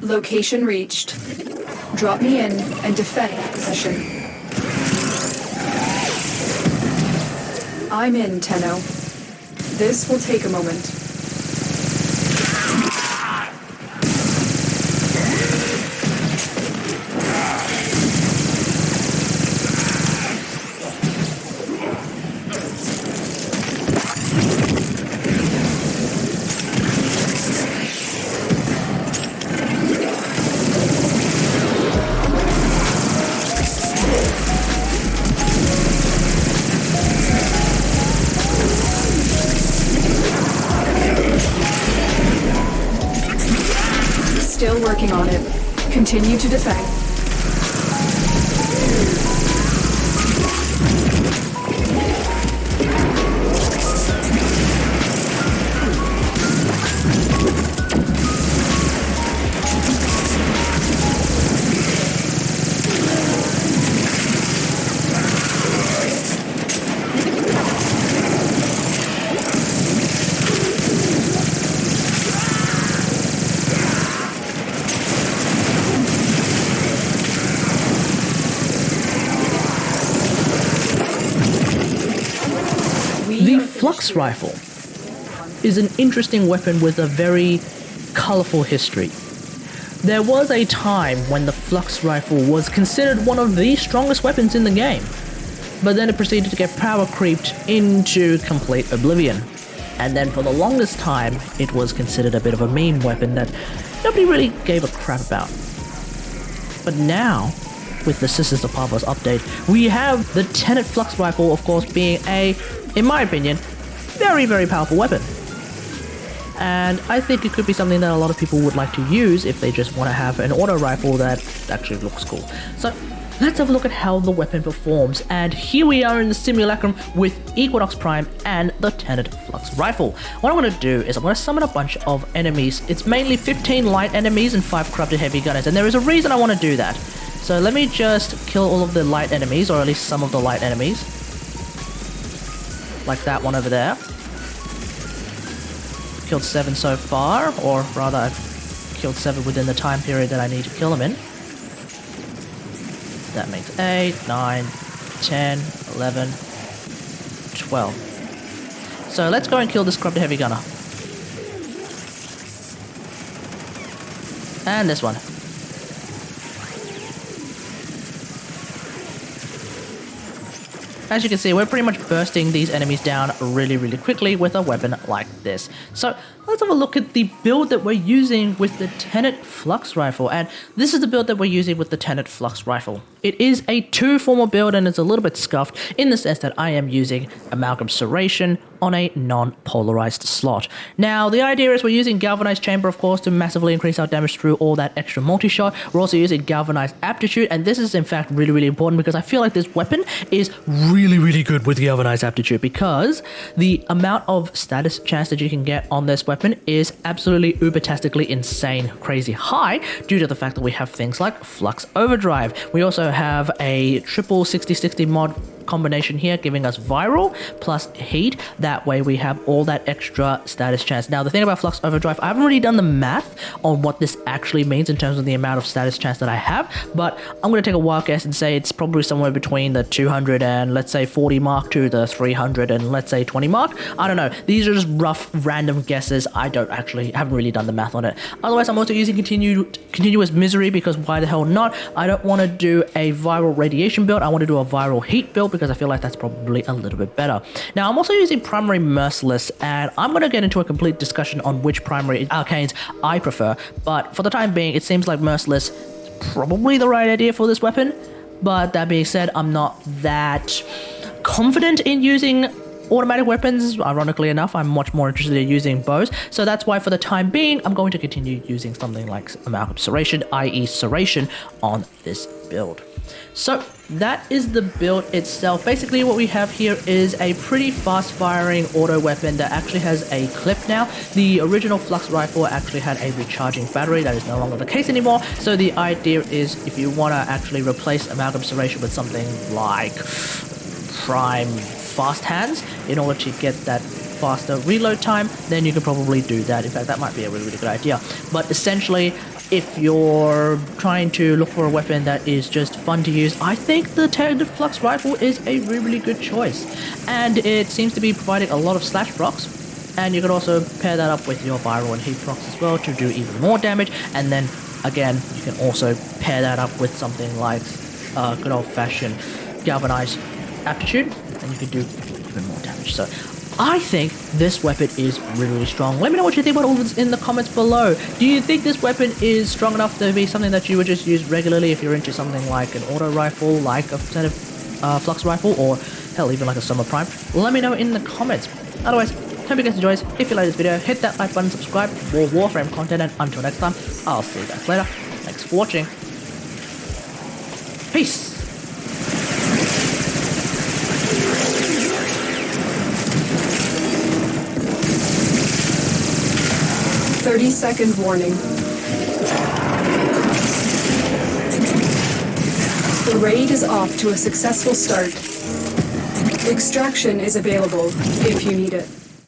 Location reached. Drop me in and defend that position. I'm in, Tenno. This will take a moment. Still working on it. Continue to defend. The Flux rifle is an interesting weapon with a very colorful history. There was a time when the Flux rifle was considered one of the strongest weapons in the game, but then it proceeded to get power creeped into complete oblivion. And then for the longest time, it was considered a bit of a meme weapon that nobody really gave a crap about. But now, with the Sisters of Pavos update, we have the TENET Flux rifle, of course, being a, in my opinion, very, very powerful weapon. And I think it could be something that a lot of people would like to use if they just want to have an auto rifle that actually looks cool. So let's have a look at how the weapon performs. And here we are in the simulacrum with Equinox Prime and the TENET Flux rifle. What I'm going to do is I'm going to summon a bunch of enemies. It's mainly 15 light enemies and 5 corrupted heavy gunners. And there is a reason I want to do that. So let me just kill all of the light enemies, or at least some of the light enemies. Like that one over there. Killed 7 so far, or rather I've killed 7 within the time period that I need to kill them in. That makes 8, 9, 10, 11, 12. So let's go and kill this corrupted heavy gunner. And this one. As you can see, we're pretty much bursting these enemies down really, really quickly with a weapon like this. So let's have a look at the build that we're using with the TENET Flux rifle. And this is the build that we're using with the TENET Flux rifle. It is a 2-former build and it's a little bit scuffed in the sense that I am using Amalgam Serration on a non-polarized slot. Now, the idea is we're using Galvanized Chamber, of course, to massively increase our damage through all that extra multi-shot. We're also using Galvanized Aptitude, and this is in fact really, really important because I feel like this weapon is really, really good with Galvanized Aptitude because the amount of status chance that you can get on this weapon is absolutely uber-tastically insane, crazy high due to the fact that we have things like Flux Overdrive. We also have a triple 60-60 mod combination here giving us viral plus heat. That way we have all that extra status chance. Now the thing about Flux Overdrive, I haven't really done the math on what this actually means in terms of the amount of status chance that I have, but I'm going to take a wild guess and say it's probably somewhere between the 200 and let's say 40 mark to the 300 and let's say 20 mark. I don't know. These are just rough random guesses. I haven't really done the math on it. Otherwise, I'm also using continuous misery because why the hell not? I don't want to do a viral radiation build. I want to do a viral heat build because I feel like that's probably a little bit better. Now, I'm also using primary merciless, and I'm going to get into a complete discussion on which primary arcanes I prefer, but for the time being, it seems like merciless is probably the right idea for this weapon. But that being said, I'm not that confident in using automatic weapons. Ironically enough, I'm much more interested in using bows, so that's why for the time being, I'm going to continue using something like Amalgam Serration, i.e. Serration, on this build. So that is the build itself. Basically what we have here is a pretty fast firing auto weapon that actually has a clip now. The original Flux rifle actually had a recharging battery. That is no longer the case anymore. So the idea is if you want to actually replace Amalgam Serration with something like Prime Fast Hands in order to get that faster reload time, then you can probably do that. In fact, that might be a really, really good idea. But essentially, if you're trying to look for a weapon that is just fun to use, I think the TENET Flux rifle is a really, really good choice. And it seems to be providing a lot of slash procs. And you can also pair that up with your viral and heat procs as well to do even more damage. And then, again, you can also pair that up with something like good old-fashioned galvanized aptitude, and you can do even more damage. So I think this weapon is really, really strong. Let me know what you think about all this in the comments below. Do you think this weapon is strong enough to be something that you would just use regularly if you're into something like an auto rifle, like a TENET Flux rifle, or hell, even like a Summer Prime? Let me know in the comments. Otherwise, hope you guys enjoyed. If you like this video, hit that like button, subscribe for more WarFrame content, and until next time, I'll see you guys later. Thanks for watching. Peace! Thirty-second warning. The raid is off to a successful start. Extraction is available if you need it.